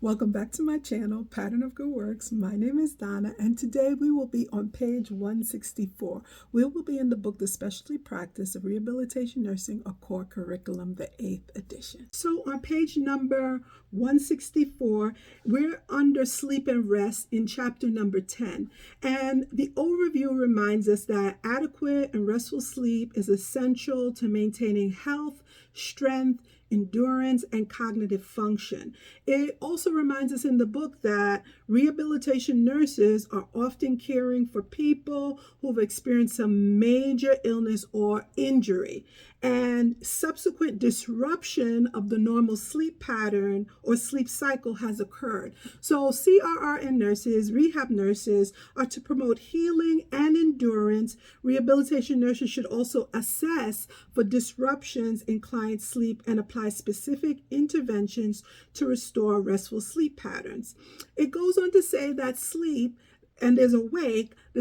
Welcome back to my channel, Pattern of Good Works. My name is Donna, and today we will be on page 164. We will be in the book, The Specialty Practice of Rehabilitation Nursing, a Core Curriculum, the 8th edition. So on page number 164, we're under sleep and rest in chapter number 10. And the overview reminds us that adequate and restful sleep is essential to maintaining health, strength, endurance, and cognitive function. It also reminds us in the book that rehabilitation nurses are often caring for people who've experienced some major illness or injury, and subsequent disruption of the normal sleep pattern or sleep cycle has occurred. So CRRN nurses, rehab nurses, are to promote healing and endurance. Rehabilitation nurses should also assess for disruptions in client sleep and apply specific interventions to restore restful sleep patterns. It goes on to say that sleep, and there's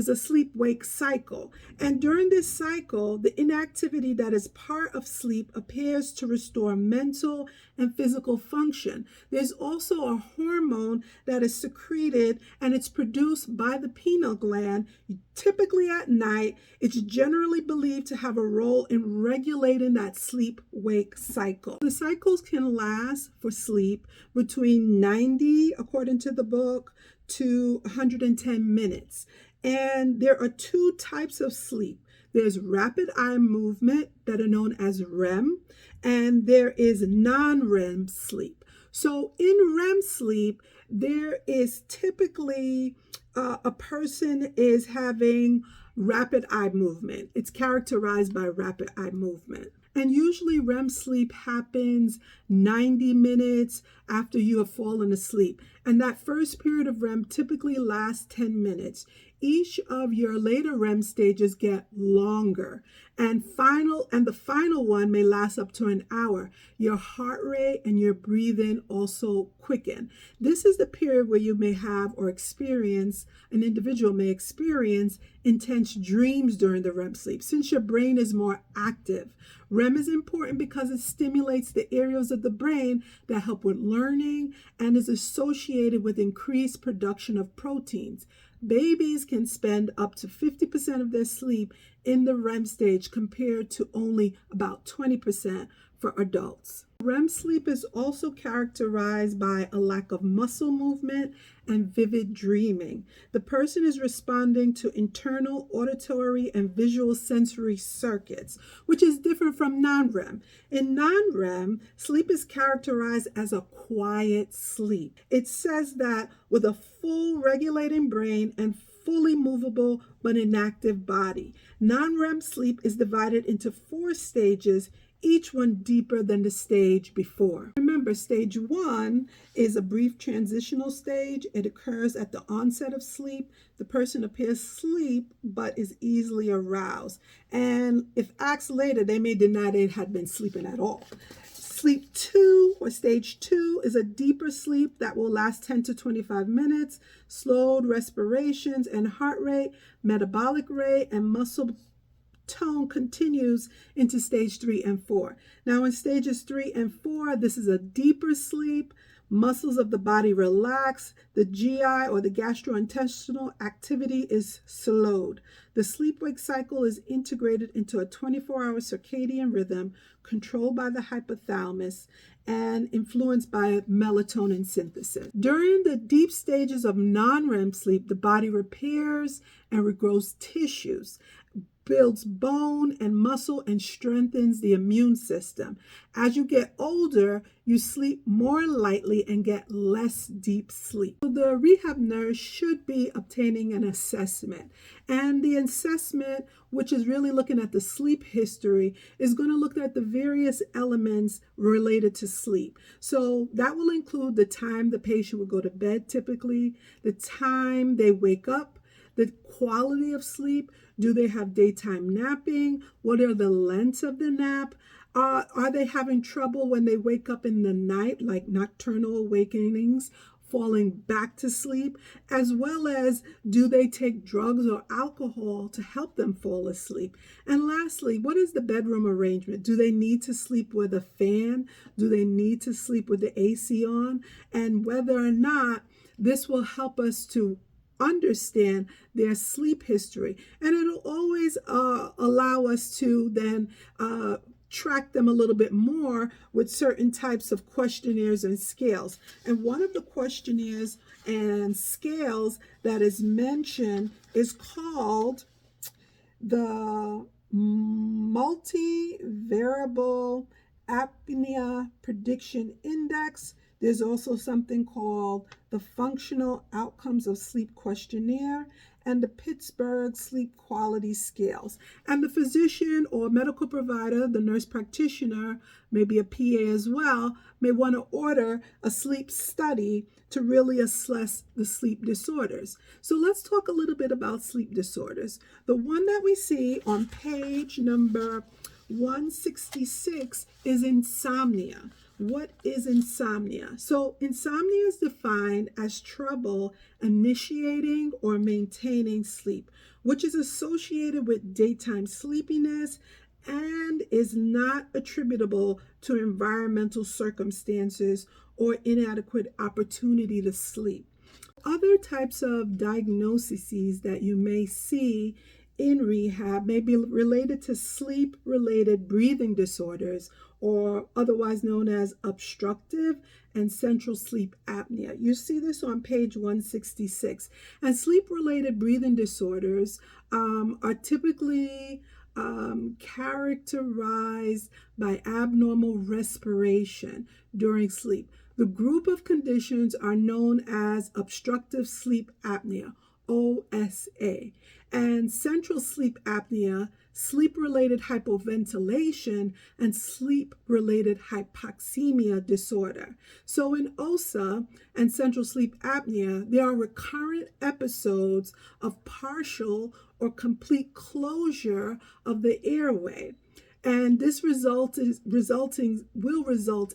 a sleep-wake cycle. And during this cycle, the inactivity that is part of sleep appears to restore mental and physical function. There's also a hormone that is secreted, and it's produced by the pineal gland, typically at night. It's generally believed to have a role in regulating that sleep-wake cycle. The cycles can last for sleep between 90, according to the book, to 110 minutes. And there are two types of sleep. There's rapid eye movement that are known as REM, and there is non-REM sleep. So in REM sleep, there is typically a person is having rapid eye movement. It's characterized by rapid eye movement. And usually REM sleep happens 90 minutes after you have fallen asleep. And that first period of REM typically lasts 10 minutes. Each of your later REM stages get longer. And the final one may last up to an hour. Your heart rate and your breathing also quicken. This is the period where you may have or experience, an individual may experience intense dreams during the REM sleep, since your brain is more active. REM is important because it stimulates the areas of the brain that help with learning and is associated with increased production of proteins. Babies can spend up to 50% of their sleep in the REM stage compared to only about 20% for adults. REM sleep is also characterized by a lack of muscle movement and vivid dreaming. The person is responding to internal auditory and visual sensory circuits, which is different from non-REM. In non-REM, sleep is characterized as a quiet sleep. It says that with a full regulating brain and fully movable but inactive body. Non-REM sleep is divided into 4 stages, each one deeper than the stage before. Remember, stage 1 is a brief transitional stage. It occurs at the onset of sleep. The person appears asleep but is easily aroused. And if asked later, they may deny they had been sleeping at all. Sleep 2, or stage 2, is a deeper sleep that will last 10 to 25 minutes. Slowed respirations and heart rate, metabolic rate, and muscle tone continues into stage 3 and 4. Now in stages 3 and 4, this is a deeper sleep. Muscles of the body relax. The GI or the gastrointestinal activity is slowed. The sleep-wake cycle is integrated into a 24-hour circadian rhythm controlled by the hypothalamus and influenced by melatonin synthesis. During the deep stages of non-REM sleep, the body repairs and regrows tissues, builds bone and muscle, and strengthens the immune system. As you get older, you sleep more lightly and get less deep sleep. So the rehab nurse should be obtaining an assessment. And the assessment, which is really looking at the sleep history, is going to look at the various elements related to sleep. So that will include the time the patient will go to bed typically, the time they wake up, the quality of sleep. Do they have daytime napping? What are the lengths of the nap? Are they having trouble when they wake up in the night, like nocturnal awakenings? falling back to sleep, as well as do they take drugs or alcohol to help them fall asleep? And lastly, what is the bedroom arrangement? Do they need to sleep with a fan? Do they need to sleep with the AC on? And whether or not this will help us to understand their sleep history. And it'll always allow us to then track them a little bit more with certain types of questionnaires and scales. And one of the questionnaires and scales that is mentioned is called the Multivariable Apnea Prediction Index. There's also something called the Functional Outcomes of Sleep Questionnaire and the Pittsburgh Sleep Quality Scales. And the physician or medical provider, the nurse practitioner, maybe a PA as well, may want to order a sleep study to really assess the sleep disorders. So let's talk a little bit about sleep disorders. The one that we see on page number 166 is insomnia. What is insomnia? So insomnia is defined as trouble initiating or maintaining sleep, which is associated with daytime sleepiness and is not attributable to environmental circumstances or inadequate opportunity to sleep. Other types of diagnoses that you may see in rehab may be related to sleep-related breathing disorders, or otherwise known as obstructive and central sleep apnea. You see this on page 166. And sleep-related breathing disorders are typically characterized by abnormal respiration during sleep. The group of conditions are known as obstructive sleep apnea, OSA, and central sleep apnea, sleep-related hypoventilation, and sleep-related hypoxemia disorder. So in OSA and central sleep apnea, there are recurrent episodes of partial or complete closure of the airway. And this will result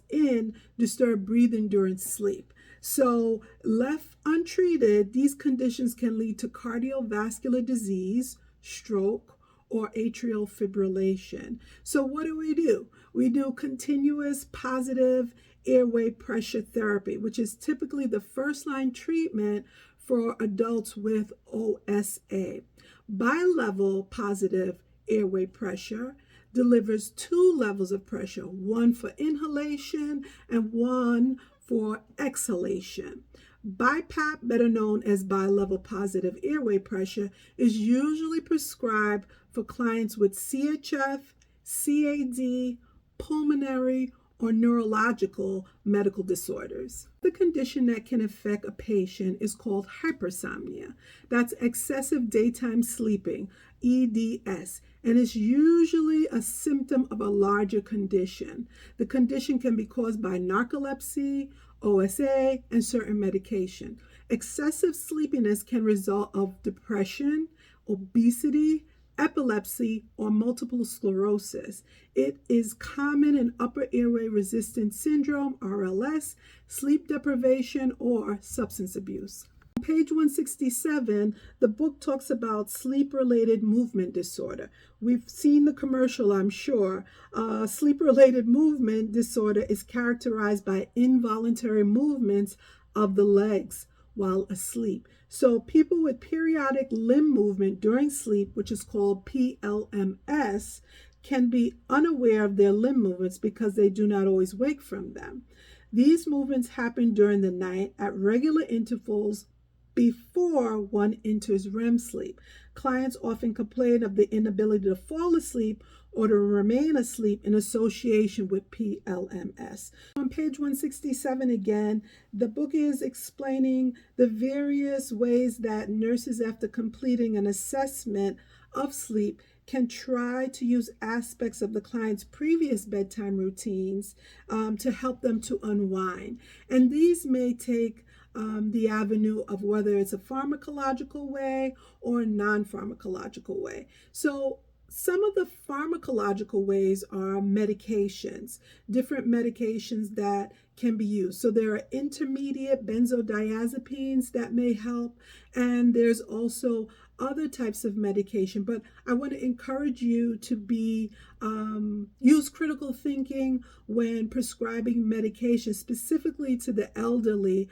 in disturbed breathing during sleep. So left untreated, these conditions can lead to cardiovascular disease, stroke, or atrial fibrillation. So what do? We do continuous positive airway pressure therapy, which is typically the first-line treatment for adults with OSA. Bilevel positive airway pressure delivers 2 levels of pressure, one for inhalation and one for exhalation. BiPAP, better known as bilevel positive airway pressure, is usually prescribed for clients with CHF, CAD, pulmonary, or neurological medical disorders. The condition that can affect a patient is called hypersomnia. That's excessive daytime sleeping, EDS, and is usually a symptom of a larger condition. The condition can be caused by narcolepsy, OSA, and certain medication. Excessive sleepiness can result of depression, obesity, epilepsy, or multiple sclerosis. It is common in upper airway resistance syndrome, RLS, sleep deprivation, or substance abuse. On page 167, the book talks about sleep-related movement disorder. We've seen the commercial, I'm sure. Sleep-related movement disorder is characterized by involuntary movements of the legs while asleep. So people with periodic limb movement during sleep, which is called PLMS, can be unaware of their limb movements because they do not always wake from them. These movements happen during the night at regular intervals before one enters REM sleep. Clients often complain of the inability to fall asleep or to remain asleep in association with PLMS. On page 167 again, the book is explaining the various ways that nurses, after completing an assessment of sleep, can try to use aspects of the client's previous bedtime routines to help them to unwind. And these may take the avenue of whether it's a pharmacological way or a non-pharmacological way. So some of the pharmacological ways are medications, different medications that can be used. So there are intermediate benzodiazepines that may help, and there's also other types of medication. But I want to encourage you to use critical thinking when prescribing medication, specifically to the elderly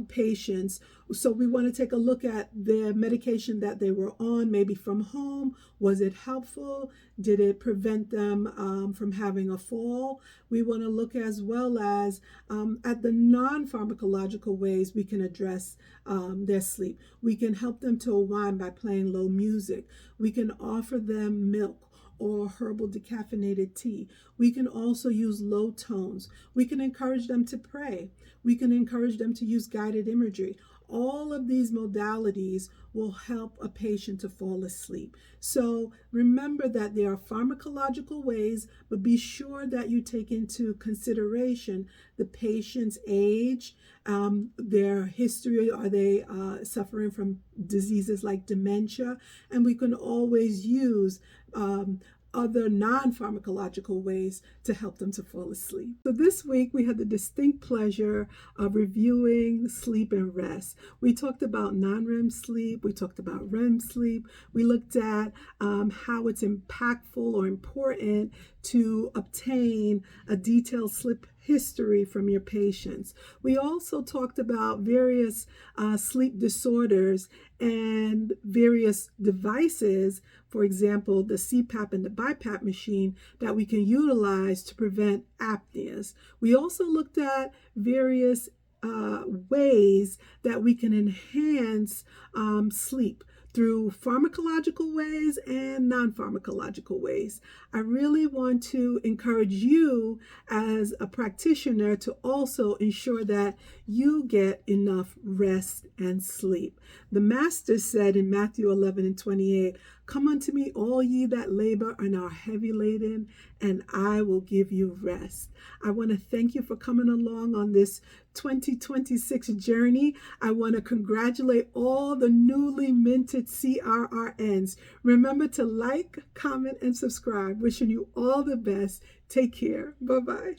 patients. So we want to take a look at the medication that they were on, maybe from home. Was it helpful? Did it prevent them from having a fall? We want to look as well as at the non-pharmacological ways we can address their sleep. We can help them to unwind by playing low music. We can offer them milk or herbal decaffeinated tea. We can also use low tones. We can encourage them to pray. We can encourage them to use guided imagery. All of these modalities will help a patient to fall asleep. So remember that there are pharmacological ways, but be sure that you take into consideration the patient's age, their history. Are they suffering from diseases like dementia? And we can always use other non-pharmacological ways to help them to fall asleep. So this week we had the distinct pleasure of reviewing sleep and rest. We talked about non-REM sleep. We talked about REM sleep. We looked at how it's impactful or important to obtain a detailed sleep history from your patients. We also talked about various sleep disorders and various devices, for example, the CPAP and the BiPAP machine that we can utilize to prevent apneas. We also looked at various ways that we can enhance sleep through pharmacological ways and non-pharmacological ways. I really want to encourage you as a practitioner to also ensure that you get enough rest and sleep. The Master said in Matthew 11:28, "Come unto me, all ye that labor and are heavy laden, and I will give you rest." I want to thank you for coming along on this 2026 journey. I want to congratulate all the newly minted CRRNs. Remember to like, comment, and subscribe. Wishing you all the best. Take care. Bye-bye.